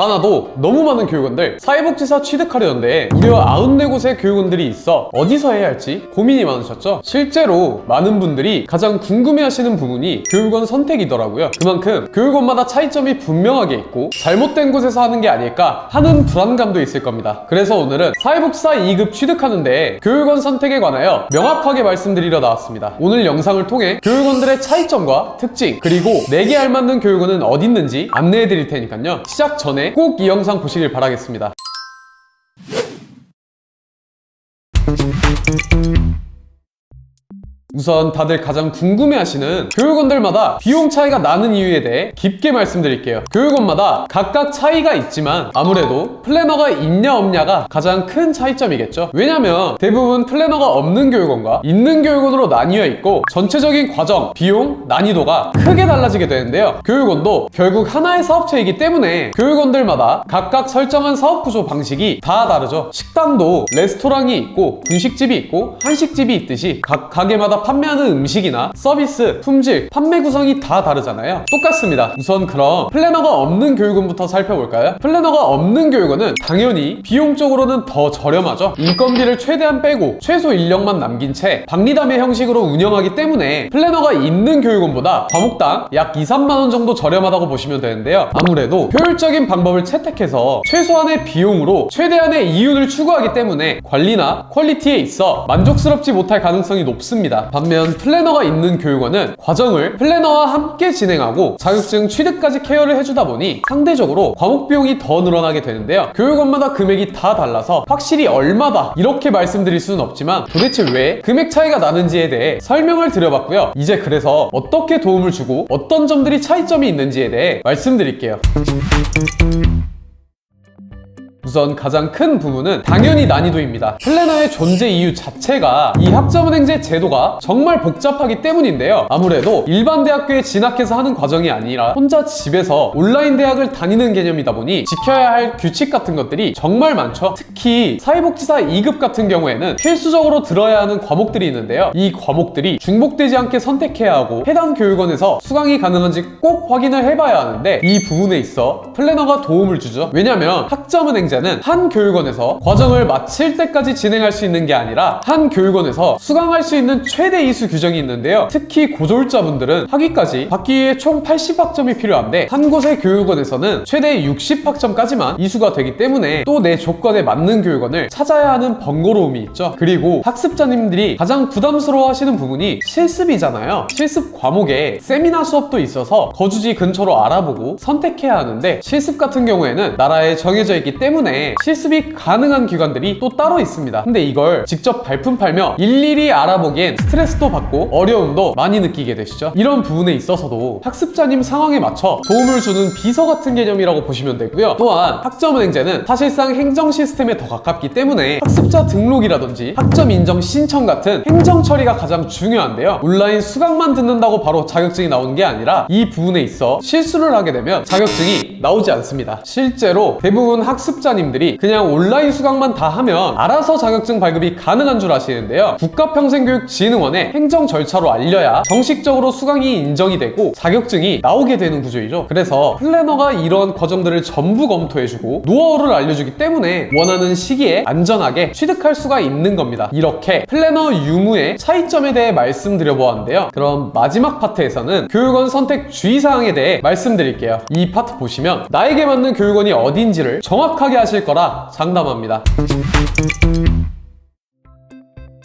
많아도 너무 많은 교육원들 사회복지사 취득하려는데 무려 94곳의 교육원들이 있어 어디서 해야 할지 고민이 많으셨죠? 실제로 많은 분들이 가장 궁금해하시는 부분이 교육원 선택이더라고요. 그만큼 교육원마다 차이점이 분명하게 있고 잘못된 곳에서 하는 게 아닐까 하는 불안감도 있을 겁니다. 그래서 오늘은 사회복지사 2급 취득하는데 교육원 선택에 관하여 명확하게 말씀드리려 나왔습니다. 오늘 영상을 통해 교육원들의 차이점과 특징, 그리고 내게 알맞는 교육원은 어디 있는지 안내해 드릴 테니까요. 시작 전에 꼭 이 영상 보시길 바라겠습니다. 우선 다들 가장 궁금해하시는 교육원들마다 비용 차이가 나는 이유에 대해 깊게 말씀드릴게요. 교육원마다 각각 차이가 있지만 아무래도 플래너가 있냐 없냐가 가장 큰 차이점이겠죠. 왜냐면 대부분 플래너가 없는 교육원과 있는 교육원으로 나뉘어 있고 전체적인 과정, 비용, 난이도가 크게 달라지게 되는데요. 교육원도 결국 하나의 사업체이기 때문에 교육원들마다 각각 설정한 사업구조 방식이 다 다르죠. 식당도 레스토랑이 있고 분식집이 있고 한식집이 있듯이 각 가게마다 판매하는 음식이나 서비스, 품질, 판매 구성이 다 다르잖아요. 똑같습니다. 우선 그럼 플래너가 없는 교육원부터 살펴볼까요? 플래너가 없는 교육원은 당연히 비용적으로는 더 저렴하죠. 인건비를 최대한 빼고 최소 인력만 남긴 채 박리담회 형식으로 운영하기 때문에 플래너가 있는 교육원보다 과목당 약 2, 3만 원 정도 저렴하다고 보시면 되는데요. 아무래도 효율적인 방법을 채택해서 최소한의 비용으로 최대한의 이윤을 추구하기 때문에 관리나 퀄리티에 있어 만족스럽지 못할 가능성이 높습니다. 반면 플래너가 있는 교육원은 과정을 플래너와 함께 진행하고 자격증 취득까지 케어를 해주다 보니 상대적으로 과목 비용이 더 늘어나게 되는데요. 교육원마다 금액이 다 달라서 확실히 얼마다 이렇게 말씀드릴 수는 없지만 도대체 왜 금액 차이가 나는지에 대해 설명을 드려봤고요. 이제 그래서 어떻게 도움을 주고 어떤 점들이 차이점이 있는지에 대해 말씀드릴게요. 우선 가장 큰 부분은 당연히 난이도입니다. 플래너의 존재 이유 자체가 이 학점은행제 제도가 정말 복잡하기 때문인데요. 아무래도 일반 대학교에 진학해서 하는 과정이 아니라 혼자 집에서 온라인 대학을 다니는 개념이다 보니 지켜야 할 규칙 같은 것들이 정말 많죠. 특히 사회복지사 2급 같은 경우에는 필수적으로 들어야 하는 과목들이 있는데요. 이 과목들이 중복되지 않게 선택해야 하고 해당 교육원에서 수강이 가능한지 꼭 확인을 해봐야 하는데 이 부분에 있어 플래너가 도움을 주죠. 왜냐면 학점은행제 한 교육원에서 과정을 마칠 때까지 진행할 수 있는 게 아니라 한 교육원에서 수강할 수 있는 최대 이수 규정이 있는데요. 특히 고졸자분들은 학위까지 받기 위해 총 80학점이 필요한데 한 곳의 교육원에서는 최대 60학점까지만 이수가 되기 때문에 또 내 조건에 맞는 교육원을 찾아야 하는 번거로움이 있죠. 그리고 학습자님들이 가장 부담스러워 하시는 부분이 실습이잖아요. 실습 과목에 세미나 수업도 있어서 거주지 근처로 알아보고 선택해야 하는데 실습 같은 경우에는 나라에 정해져 있기 때문에 실습이 가능한 기관들이 또 따로 있습니다. 근데 이걸 직접 발품 팔며 일일이 알아보기엔 스트레스도 받고 어려움도 많이 느끼게 되시죠. 이런 부분에 있어서도 학습자님 상황에 맞춰 도움을 주는 비서 같은 개념이라고 보시면 되고요. 또한 학점은행제는 사실상 행정 시스템에 더 가깝기 때문에 학습자 등록이라든지 학점 인정 신청 같은 행정 처리가 가장 중요한데요. 온라인 수강만 듣는다고 바로 자격증이 나오는 게 아니라 이 부분에 있어 실수를 하게 되면 자격증이 나오지 않습니다. 실제로 대부분 학습자님들이 그냥 온라인 수강만 다 하면 알아서 자격증 발급이 가능한 줄 아시는데요. 국가평생교육진흥원의 행정 절차로 알려야 정식적으로 수강이 인정이 되고 자격증이 나오게 되는 구조이죠. 그래서 플래너가 이러한 과정들을 전부 검토해주고 노하우를 알려주기 때문에 원하는 시기에 안전하게 취득할 수가 있는 겁니다. 이렇게 플래너 유무의 차이점에 대해 말씀드려보았는데요. 그럼 마지막 파트에서는 교육원 선택 주의사항에 대해 말씀드릴게요. 이 파트 보시면 나에게 맞는 교육원이 어딘지를 정확하게 하실 거라 장담합니다.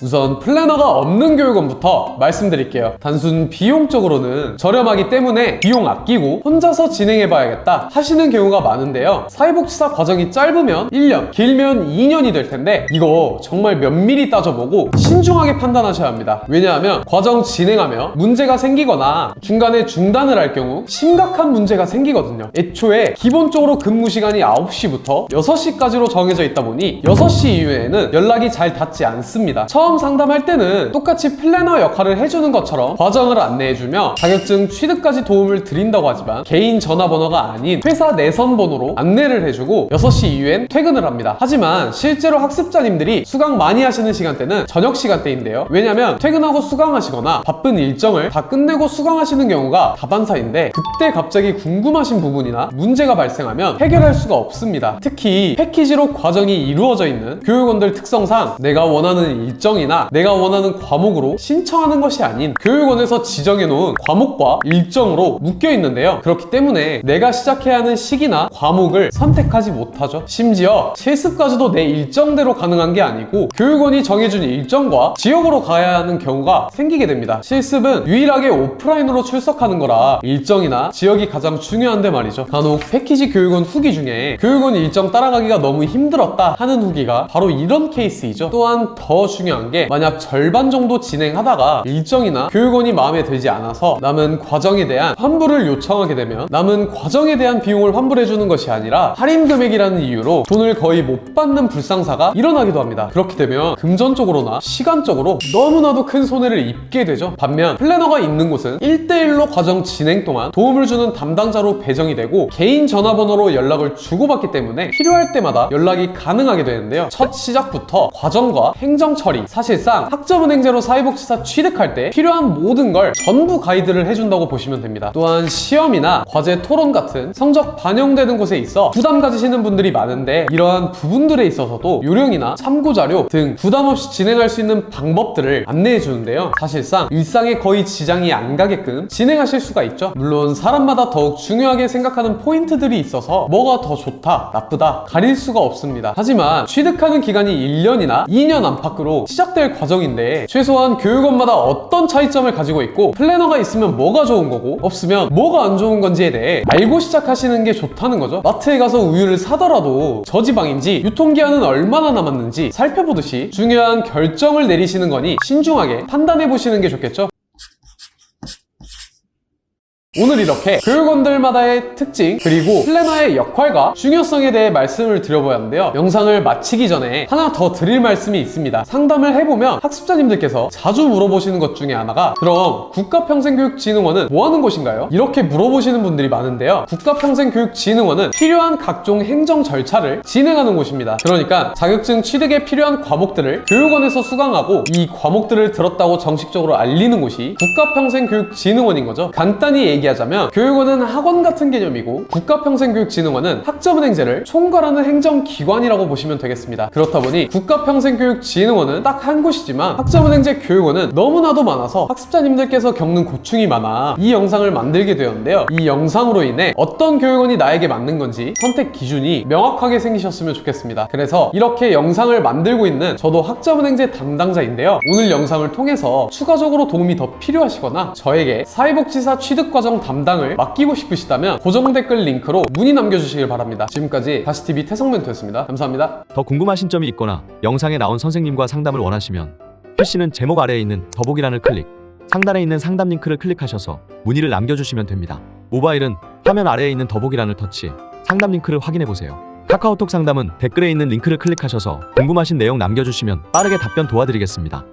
우선 플래너가 없는 교육원부터 말씀드릴게요. 단순 비용적으로는 저렴하기 때문에 비용 아끼고 혼자서 진행해봐야겠다 하시는 경우가 많은데요. 사회복지사 과정이 짧으면 1년, 길면 2년이 될 텐데 이거 정말 면밀히 따져보고 신중하게 판단하셔야 합니다. 왜냐하면 과정 진행하며 문제가 생기거나 중간에 중단을 할 경우 심각한 문제가 생기거든요. 애초에 기본적으로 근무 시간이 9시부터 6시까지로 정해져 있다 보니 6시 이후에는 연락이 잘 닿지 않습니다. 처음 처음 상담할 때는 똑같이 플래너 역할을 해주는 것처럼 과정을 안내해주며 자격증 취득까지 도움을 드린다고 하지만 개인 전화번호가 아닌 회사 내선 번호로 안내를 해주고 6시 이후엔 퇴근을 합니다. 하지만 실제로 학습자님들이 수강 많이 하시는 시간대는 저녁 시간대인데요. 왜냐면 퇴근하고 수강하시거나 바쁜 일정을 다 끝내고 수강하시는 경우가 다반사인데, 그때 갑자기 궁금하신 부분이나 문제가 발생하면 해결할 수가 없습니다. 특히 패키지로 과정이 이루어져 있는 교육원들 특성상 내가 원하는 일정이나 내가 원하는 과목으로 신청하는 것이 아닌 교육원에서 지정해 놓은 과목과 일정으로 묶여 있는데요. 그렇기 때문에 내가 시작해야 하는 시기나 과목을 선택하지 못하죠. 심지어 실습까지도 내 일정대로 가능한 게 아니고 교육원이 정해준 일정과 지역으로 가야 하는 경우가 생기게 됩니다. 실습은 유일하게 오프라인으로 출석하는 거라 일정이나 지역이 가장 중요한데 말이죠. 간혹 패키지 교육원 후기 중에 교육원 일정 따라가기가 너무 힘들었다 하는 후기가 바로 이런 케이스이죠. 또한 더 중요한 게, 만약 절반 정도 진행하다가 일정이나 교육원이 마음에 들지 않아서 남은 과정에 대한 환불을 요청하게 되면 남은 과정에 대한 비용을 환불해 주는 것이 아니라 할인 금액이라는 이유로 돈을 거의 못 받는 불상사가 일어나기도 합니다. 그렇게 되면 금전적으로나 시간적으로 너무나도 큰 손해를 입게 되죠. 반면 플래너가 있는 곳은 1대1로 과정 진행 동안 도움을 주는 담당자로 배정이 되고 개인 전화번호로 연락을 주고받기 때문에 필요할 때마다 연락이 가능하게 되는데요. 첫 시작부터 과정과 행정 처리, 사실상 학점은행제로 사회복지사 취득할 때 필요한 모든 걸 전부 가이드를 해준다고 보시면 됩니다. 또한 시험이나 과제 토론 같은 성적 반영되는 곳에 있어 부담 가지시는 분들이 많은데, 이러한 부분들에 있어서도 요령이나 참고자료 등 부담 없이 진행할 수 있는 방법들을 안내해 주는데요. 사실상 일상에 거의 지장이 안 가게끔 진행하실 수가 있죠. 물론 사람마다 더욱 중요하게 생각하는 포인트들이 있어서 뭐가 더 좋다, 나쁘다 가릴 수가 없습니다. 하지만 취득하는 기간이 1년이나 2년 안팎으로 시작될 과정인데, 최소한 교육원마다 어떤 차이점을 가지고 있고 플래너가 있으면 뭐가 좋은 거고 없으면 뭐가 안 좋은 건지에 대해 알고 시작하시는 게 좋다는 거죠. 마트에 가서 우유를 사더라도 저지방인지 유통기한은 얼마나 남았는지 살펴보듯이 중요한 결정을 내리시는 거니 신중하게 판단해 보시는 게 좋겠죠. 오늘 이렇게 교육원들마다의 특징, 그리고 플래너의 역할과 중요성에 대해 말씀을 드려보았는데요. 영상을 마치기 전에 하나 더 드릴 말씀이 있습니다. 상담을 해보면 학습자님들께서 자주 물어보시는 것 중에 하나가, 그럼 국가평생교육진흥원은 뭐 하는 곳인가요? 이렇게 물어보시는 분들이 많은데요. 국가평생교육진흥원은 필요한 각종 행정 절차를 진행하는 곳입니다. 그러니까 자격증 취득에 필요한 과목들을 교육원에서 수강하고 이 과목들을 들었다고 정식적으로 알리는 곳이 국가평생교육진흥원인 거죠. 간단히 얘기하자면 교육원은 학원 같은 개념이고 국가평생교육진흥원은 학점은행제를 총괄하는 행정기관이라고 보시면 되겠습니다. 그렇다 보니 국가평생교육진흥원은 딱 한 곳이지만 학점은행제 교육원은 너무나도 많아서 학습자님들께서 겪는 고충이 많아 이 영상을 만들게 되었는데요. 이 영상으로 인해 어떤 교육원이 나에게 맞는 건지 선택 기준이 명확하게 생기셨으면 좋겠습니다. 그래서 이렇게 영상을 만들고 있는 저도 학점은행제 담당자인데요. 오늘 영상을 통해서 추가적으로 도움이 더 필요하시거나 저에게 사회복지사 취득과정 담당을 맡기고 싶으시다면 고정 댓글 링크로 문의 남겨주시길 바랍니다. 지금까지 다시TV 태성멘토였습니다. 감사합니다. 더 궁금하신 점이 있거나 영상에 나온 선생님과 상담을 원하시면 PC는 제목 아래에 있는 더보기란을 클릭, 상단에 있는 상담 링크를 클릭하셔서 문의를 남겨주시면 됩니다. 모바일은 화면 아래에 있는 더보기란을 터치, 상담 링크를 확인해보세요. 카카오톡 상담은 댓글에 있는 링크를 클릭하셔서 궁금하신 내용 남겨주시면 빠르게 답변 도와드리겠습니다.